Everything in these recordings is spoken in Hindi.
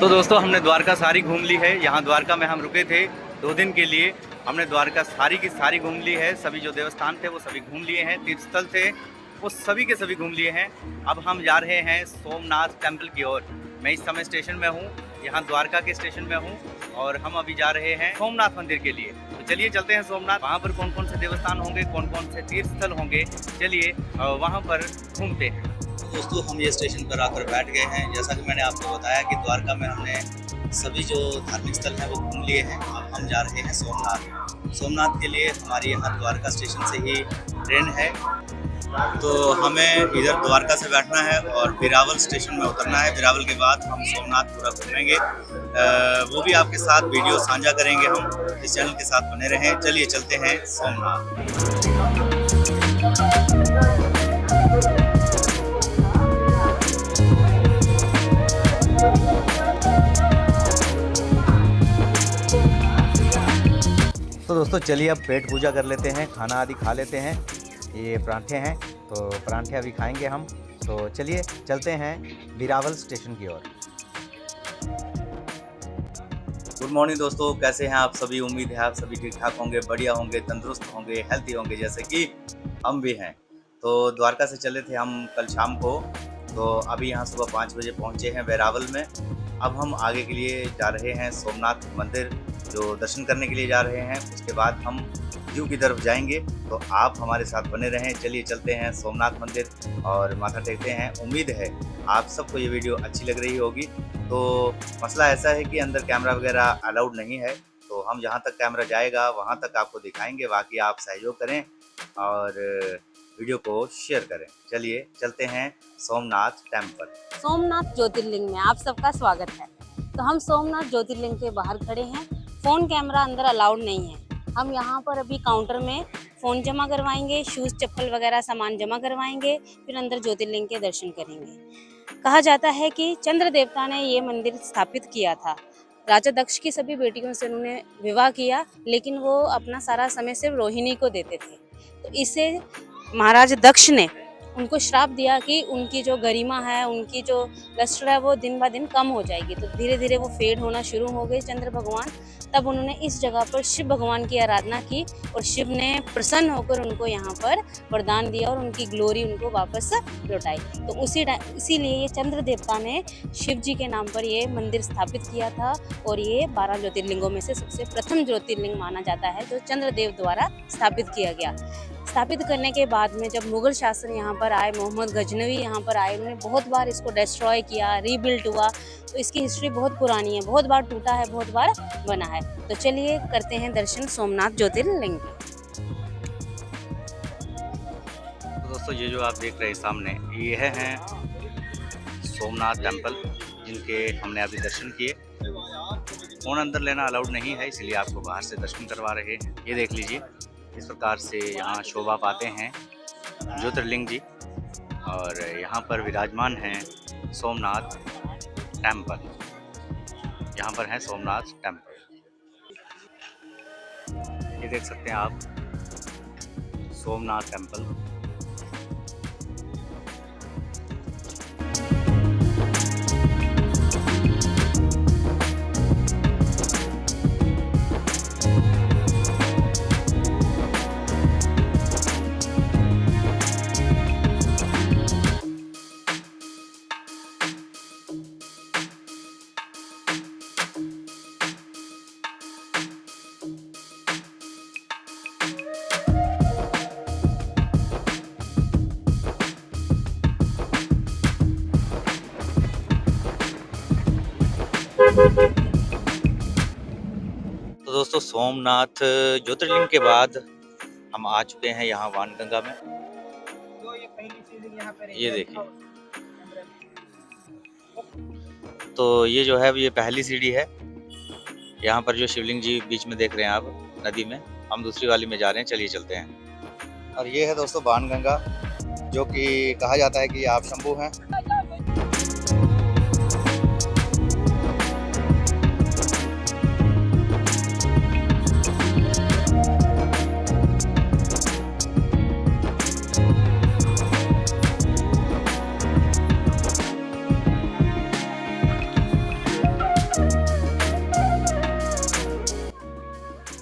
तो दोस्तों हमने द्वारका सारी घूम ली है। यहाँ द्वारका में हम रुके थे 2 दिन के लिए। हमने द्वारका सारी की सारी घूम ली है। सभी जो देवस्थान थे वो सभी घूम लिए हैं, तीर्थ स्थल थे वो सभी के सभी घूम लिए हैं। अब हम जा रहे हैं सोमनाथ टेम्पल की ओर। मैं इस समय स्टेशन में हूँ, यहाँ द्वारका के स्टेशन में हूँ और हम अभी जा रहे हैं सोमनाथ मंदिर के लिए। तो चलिए चलते हैं सोमनाथ। वहाँ पर कौन कौन से देवस्थान होंगे, कौन कौन से तीर्थ स्थल होंगे, चलिए वहाँ पर घूमते हैं। दोस्तों हम ये स्टेशन पर आकर बैठ गए हैं। जैसा कि मैंने आपको बताया कि द्वारका में हमने सभी जो धार्मिक स्थल हैं वो घूम लिए हैं। अब हम जा रहे हैं सोमनाथ। सोमनाथ के लिए हमारी यहाँ द्वारका स्टेशन से ही ट्रेन है, तो हमें इधर द्वारका से बैठना है और बिरावल स्टेशन में उतरना है। बिरावल के बाद हम सोमनाथ पूरा घूमेंगे, वो भी आपके साथ वीडियो साझा करेंगे। हम इस चैनल के साथ बने रहें। चलिए चलते हैं सोमनाथ। तो दोस्तों चलिए अब पेट पूजा कर लेते हैं, खाना आदि खा लेते हैं। ये परांठे हैं तो परांठे अभी खाएंगे हम। तो चलिए चलते हैं बिरावल स्टेशन की ओर। गुड मॉर्निंग दोस्तों, कैसे हैं आप सभी? उम्मीद है आप सभी ठीक ठाक होंगे, बढ़िया होंगे, तंदुरुस्त होंगे, हेल्थी होंगे जैसे कि हम भी हैं। तो द्वारका से चले थे हम कल शाम को, तो अभी यहाँ सुबह 5 बजे पहुँचे हैं बिरावल में। अब हम आगे के लिए जा रहे हैं सोमनाथ मंदिर, जो दर्शन करने के लिए जा रहे हैं। उसके बाद हम जू की तरफ जाएंगे, तो आप हमारे साथ बने रहें। चलिए चलते हैं सोमनाथ मंदिर और माथा टेकते हैं। उम्मीद है आप सबको ये वीडियो अच्छी लग रही होगी। तो मसला ऐसा है कि अंदर कैमरा वगैरह अलाउड नहीं है, तो हम जहाँ तक कैमरा जाएगा वहाँ तक आपको दिखाएंगे। बाकी आप सहयोग करें और वीडियो को शेयर करें। चलिए चलते हैं सोमनाथ टेम्पल। सोमनाथ ज्योतिर्लिंग में आप सबका स्वागत है। तो हम सोमनाथ ज्योतिर्लिंग के बाहर खड़े हैं। फ़ोन कैमरा अंदर अलाउड नहीं है। हम यहाँ पर अभी काउंटर में फ़ोन जमा करवाएंगे, शूज़ चप्पल वगैरह सामान जमा करवाएंगे, फिर अंदर ज्योतिर्लिंग के दर्शन करेंगे। कहा जाता है कि चंद्र देवता ने ये मंदिर स्थापित किया था। राजा दक्ष की सभी बेटियों से उन्होंने विवाह किया, लेकिन वो अपना सारा समय सिर्फ रोहिणी को देते थे। तो इससे महाराज दक्ष ने उनको श्राप दिया कि उनकी जो गरिमा है, उनकी जो लस्टर है वो दिन ब दिन कम हो जाएगी। तो धीरे धीरे वो फेड होना शुरू हो गए चंद्र भगवान। तब उन्होंने इस जगह पर शिव भगवान की आराधना की और शिव ने प्रसन्न होकर उनको यहाँ पर वरदान दिया और उनकी ग्लोरी उनको वापस लौटाई। तो इसीलिए ये चंद्र देवता ने शिव जी के नाम पर ये मंदिर स्थापित किया था और ये 12 ज्योतिर्लिंगों में से सबसे प्रथम ज्योतिर्लिंग माना जाता है, जो चंद्रदेव द्वारा स्थापित किया गया। स्थापित करने के बाद में जब मुगल शासन यहाँ पर आए, मोहम्मद गजनवी यहाँ पर आए, उन्होंने बहुत बार इसको डिस्ट्रॉय किया, रीबिल्ड हुआ। तो इसकी हिस्ट्री बहुत पुरानी है, बहुत बार टूटा है, बहुत बार बना है। तो चलिए करते हैं दर्शन सोमनाथ ज्योतिर्लिंग। तो दोस्तों ये जो आप देख रहे हैं सामने, ये हैं सोमनाथ टेम्पल, जिनके हमने अभी दर्शन किए। फ़ोन अंदर लेना अलाउड नहीं है, इसलिए आपको बाहर से दर्शन करवा रहे हैं। ये देख लीजिए, इस प्रकार से यहाँ शोभा पाते हैं ज्योतिर्लिंग जी, और यहाँ पर विराजमान हैं सोमनाथ टेम्पल। यहाँ पर है सोमनाथ टेम्पल, ये देख सकते हैं आप, सोमनाथ टेम्पल। तो दोस्तों सोमनाथ ज्योतिर्लिंग के बाद हम आ चुके हैं यहाँ वानगंगा में। ये देखिए, तो ये जो है ये पहली सीढ़ी है। यहाँ पर जो शिवलिंग जी बीच में देख रहे हैं आप नदी में, हम दूसरी वाली में जा रहे हैं। चलिए चलते हैं। और ये है दोस्तों वानगंगा, जो कि कहा जाता है कि आप शंभू हैं।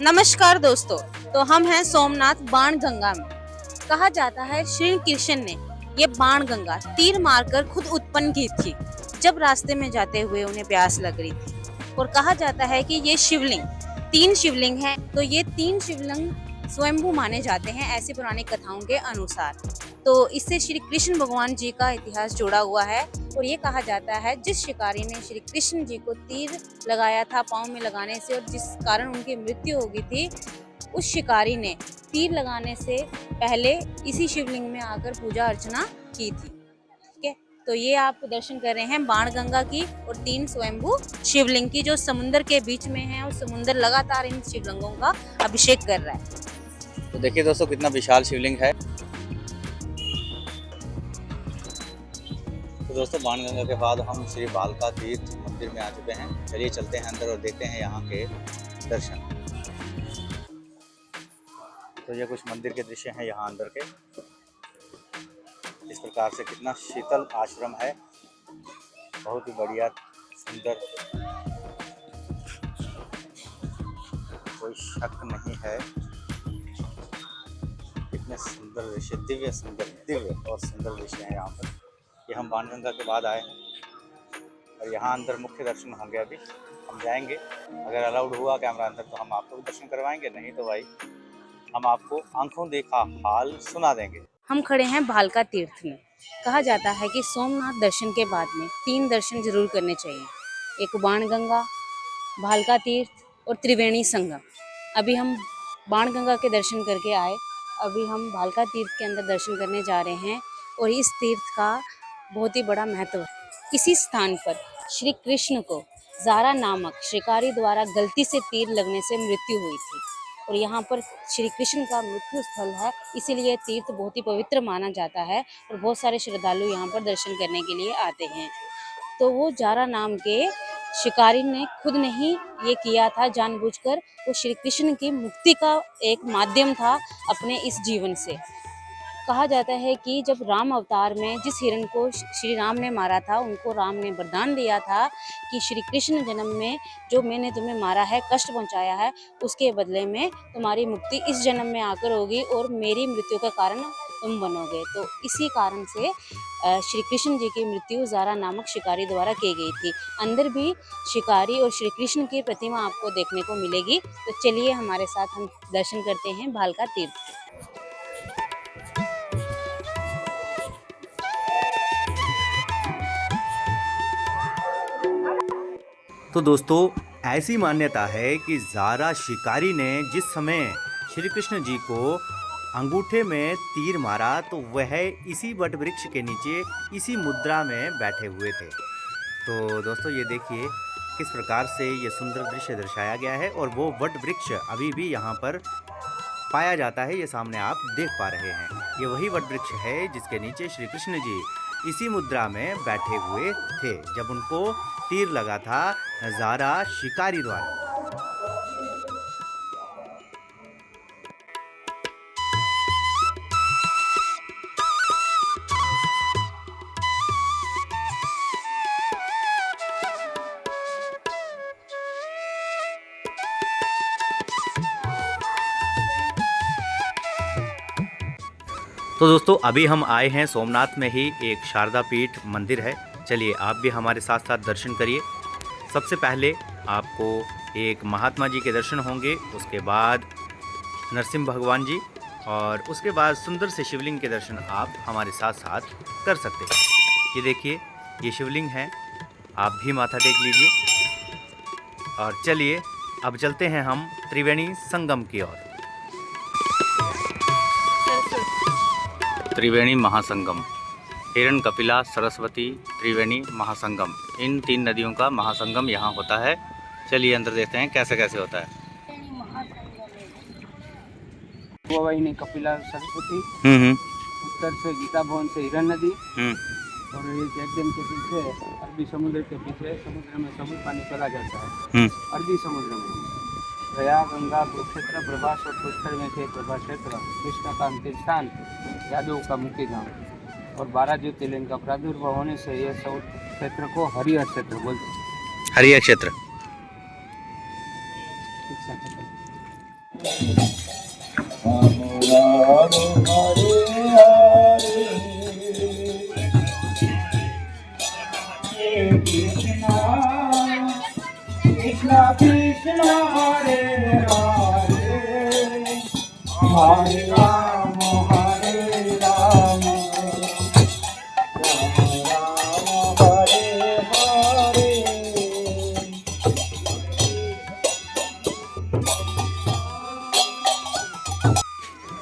नमस्कार दोस्तों, तो हम हैं सोमनाथ बाण गंगा में। कहा जाता है श्री कृष्ण ने ये बाण गंगा तीर मारकर खुद उत्पन्न की थी जब रास्ते में जाते हुए उन्हें प्यास लग रही थी। और कहा जाता है कि ये शिवलिंग 3 शिवलिंग हैं, तो ये 3 शिवलिंग स्वयंभू माने जाते हैं ऐसी पुरानी कथाओं के अनुसार। तो इससे श्री कृष्ण भगवान जी का इतिहास जुड़ा हुआ है और ये कहा जाता है जिस शिकारी ने श्री कृष्ण जी को तीर लगाया था पाँव में लगाने से और जिस कारण उनकी मृत्यु हो गई थी, उस शिकारी ने तीर लगाने से पहले इसी शिवलिंग में आकर पूजा अर्चना की थी। ठीक है, तो ये आप दर्शन कर रहे हैं बाण गंगा की और 3 स्वयंभू शिवलिंग की जो समुद्र के बीच में है और समुद्र लगातार इन शिवलिंगों का अभिषेक कर रहा है। तो देखिए दोस्तों कितना विशाल शिवलिंग है। तो दोस्तों बाणगंगा के बाद हम श्री भालका तीर्थ मंदिर में आ चुके हैं। चलिए चलते हैं अंदर और देखते हैं यहाँ के दर्शन। तो ये कुछ मंदिर के दृश्य हैं यहाँ अंदर के। इस प्रकार से कितना शीतल आश्रम है, बहुत ही बढ़िया सुंदर, कोई शक नहीं है। कितने सुंदर दृश्य, दिव्य और सुंदर दृश्य है यहाँ पर। ये हम बाणगंगा के बाद आए हैं और यहाँ अंदर मुख्य दर्शन होंगे। अभी हम जाएंगे, अगर अलाउड हुआ कैमरा अंदर तो हम आपको भी दर्शन करवाएंगे, नहीं तो भाई हम आपको आंखों देखा हाल सुना देंगे। हम खड़े हैं भालका तीर्थ में। कहा जाता है कि सोमनाथ दर्शन के बाद में 3 दर्शन जरूर करने चाहिए, एक बाण गंगा, भालका तीर्थ और त्रिवेणी संगम। अभी हम बाण गंगा के दर्शन करके आए, अभी हम भालका तीर्थ के अंदर दर्शन करने जा रहे हैं और इस तीर्थ का बहुत ही बड़ा महत्व है। इसी स्थान पर श्री कृष्ण को ज़ारा नामक शिकारी द्वारा गलती से तीर लगने से मृत्यु हुई थी और यहाँ पर श्री कृष्ण का मृत्यु स्थल है, इसीलिए तीर्थ बहुत ही पवित्र माना जाता है और बहुत सारे श्रद्धालु यहाँ पर दर्शन करने के लिए आते हैं। तो वो ज़ारा नाम के शिकारी ने खुद नहीं ये किया था जानबूझकर, वो श्री कृष्ण की मुक्ति का एक माध्यम था अपने इस जीवन से। कहा जाता है कि जब राम अवतार में जिस हिरण को श्री राम ने मारा था, उनको राम ने वरदान दिया था कि श्री कृष्ण जन्म में जो मैंने तुम्हें मारा है, कष्ट पहुंचाया है, उसके बदले में तुम्हारी मुक्ति इस जन्म में आकर होगी और मेरी मृत्यु का कारण तुम बनोगे। तो इसी कारण से श्री कृष्ण जी की मृत्यु ज़ारा नामक शिकारी द्वारा की गई थी। अंदर भी शिकारी और श्री कृष्ण की प्रतिमा आपको देखने को मिलेगी। तो चलिए हमारे साथ हम दर्शन करते हैं भालका तीर्थ। तो दोस्तों ऐसी मान्यता है कि ज़ारा शिकारी ने जिस समय श्री कृष्ण जी को अंगूठे में तीर मारा तो वह इसी वट वृक्ष के नीचे इसी मुद्रा में बैठे हुए थे। तो दोस्तों ये देखिए किस प्रकार से ये सुंदर दृश्य दर्शाया गया है और वो वट वृक्ष अभी भी यहाँ पर पाया जाता है, ये सामने आप देख पा रहे हैं। ये वही वट वृक्ष है जिसके नीचे श्री कृष्ण जी इसी मुद्रा में बैठे हुए थे जब उनको तीर लगा था ज़ारा शिकारी द्वारा। तो दोस्तों अभी हम आए हैं सोमनाथ में ही एक शारदा पीठ मंदिर है। चलिए आप भी हमारे साथ साथ दर्शन करिए। सबसे पहले आपको एक महात्मा जी के दर्शन होंगे, उसके बाद नरसिंह भगवान जी और उसके बाद सुंदर से शिवलिंग के दर्शन आप हमारे साथ साथ कर सकते हैं। ये देखिए ये शिवलिंग है, आप भी माथा टेक लीजिए। और चलिए अब चलते हैं हम त्रिवेणी संगम की ओर। त्रिवेणी महासंगम, हिरण कपिला सरस्वती त्रिवेणी महासंगम, इन 3 नदियों का महासंगम यहाँ होता है। चलिए अंदर देखते हैं कैसे कैसे होता है। वाहिनी कपिला सरस्वती, उत्तर से गीता भवन से हिरण नदी और एक एकदम के पीछे अरबी समुद्र के पीछे समुद्र में समुद्र पानी चला जाता है। अरबी समुद्र में गया, गंगा, कुरुक्षेत्र, प्रभास और पुष्कर में से प्रभास क्षेत्र, कृष्ण का अंतिम स्थान, यादव का मुक्ति धाम और 12 ज्योतिर्लिंग का प्रादुर्भाव होने से यह सब क्षेत्र को हरिहर क्षेत्र बोलते हैं। हरिहर क्षेत्र।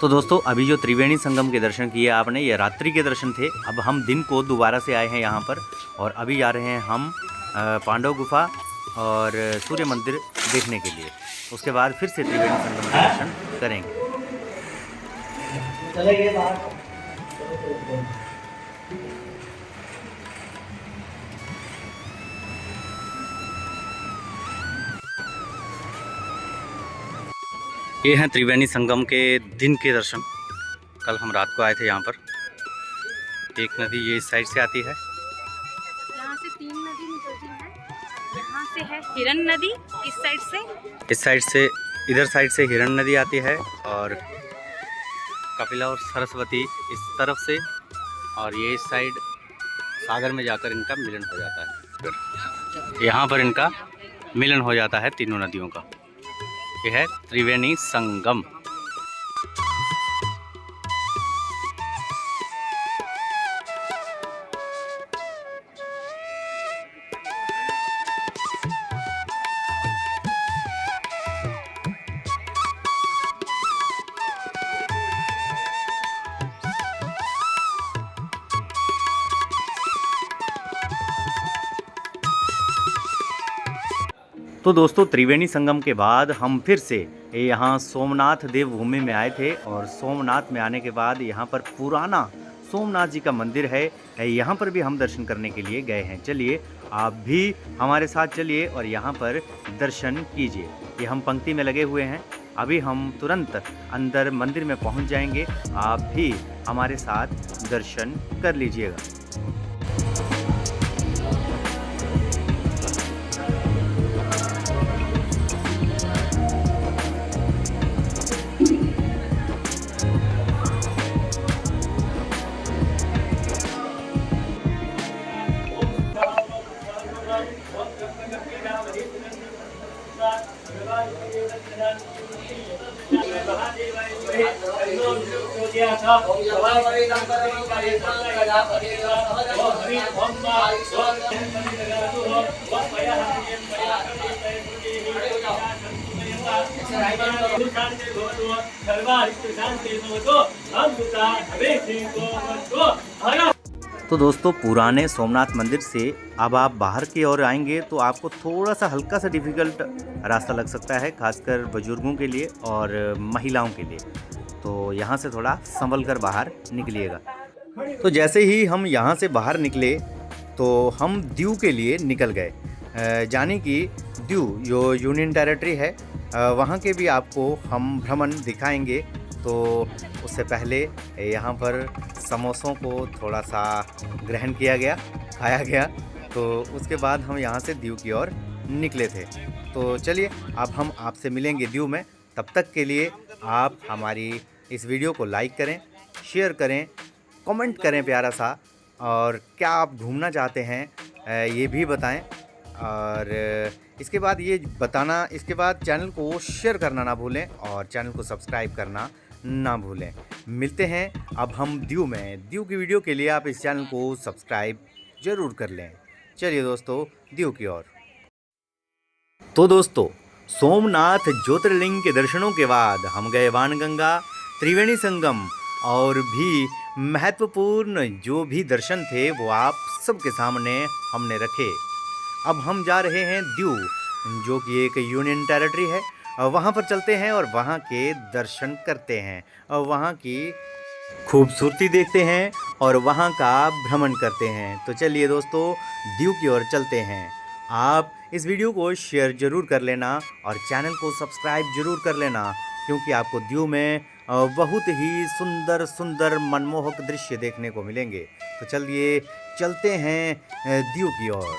तो दोस्तों अभी जो त्रिवेणी संगम के दर्शन किए आपने, ये रात्रि के दर्शन थे। अब हम दिन को दोबारा से आए हैं यहाँ पर और अभी जा रहे हैं हम पांडव गुफा और सूर्य मंदिर देखने के लिए। उसके बाद फिर से त्रिवेणी संगम का दर्शन करेंगे। ये हैं त्रिवेणी संगम के दिन के दर्शन। कल हम रात को आए थे यहाँ पर। एक नदी ये इस साइड से आती है, यहाँ से 3 नदी निकलती है। यहाँ से है हिरन नदी, इस साइड से इधर साइड से हिरन नदी आती है और कपिला और सरस्वती इस तरफ से, और ये इस साइड सागर में जाकर इनका मिलन हो जाता है। यहाँ पर इनका मिलन हो जाता है तीनों नदियों का। यह है त्रिवेणी संगम। तो दोस्तों त्रिवेणी संगम के बाद हम फिर से यहाँ सोमनाथ देवभूमि में आए थे और सोमनाथ में आने के बाद यहाँ पर पुराना सोमनाथ जी का मंदिर है, यहाँ पर भी हम दर्शन करने के लिए गए हैं। चलिए आप भी हमारे साथ चलिए और यहाँ पर दर्शन कीजिए। ये हम पंक्ति में लगे हुए हैं, अभी हम तुरंत अंदर मंदिर में पहुँच जाएंगे। आप भी हमारे साथ दर्शन कर लीजिएगा। तो दोस्तों पुराने सोमनाथ मंदिर से अब आप बाहर की ओर आएंगे तो आपको थोड़ा सा हल्का सा डिफ़िकल्ट रास्ता लग सकता है, खासकर बुजुर्गों के लिए और महिलाओं के लिए। तो यहाँ से थोड़ा संभल कर बाहर निकलिएगा। तो जैसे ही हम यहाँ से बाहर निकले तो हम दीव के लिए निकल गए। जाने कि दीव जो यूनियन टेरिटरी है वहाँ के भी आपको हम भ्रमण दिखाएंगे। तो उससे पहले यहाँ पर समोसों को थोड़ा सा ग्रहण किया गया, खाया गया। तो उसके बाद हम यहाँ से दीव की ओर निकले थे। तो चलिए अब हम आपसे मिलेंगे दीव में। तब तक के लिए आप हमारी इस वीडियो को लाइक करें, शेयर करें, कमेंट करें प्यारा सा, और क्या आप घूमना चाहते हैं ये भी बताएं। और इसके बाद ये बताना, इसके बाद चैनल को शेयर करना ना भूलें और चैनल को सब्सक्राइब करना ना भूलें। मिलते हैं अब हम दीव में। दीव की वीडियो के लिए आप इस चैनल को सब्सक्राइब ज़रूर कर लें। चलिए दोस्तों दीव की ओर। तो दोस्तों सोमनाथ ज्योतिर्लिंग के दर्शनों के बाद हम गए बाणगंगा, त्रिवेणी संगम और भी महत्वपूर्ण जो भी दर्शन थे वो आप सबके सामने हमने रखे। अब हम जा रहे हैं दीव, जो कि एक यूनियन टेरिटरी है। वहाँ पर चलते हैं और वहाँ के दर्शन करते हैं और वहाँ की खूबसूरती देखते हैं और वहाँ का भ्रमण करते हैं। तो चलिए दोस्तों दीव की ओर चलते हैं। आप इस वीडियो को शेयर ज़रूर कर लेना और चैनल को सब्सक्राइब ज़रूर कर लेना, क्योंकि आपको दीव में बहुत ही सुंदर सुंदर मनमोहक दृश्य देखने को मिलेंगे। तो चलिए चलते हैं दीव की ओर।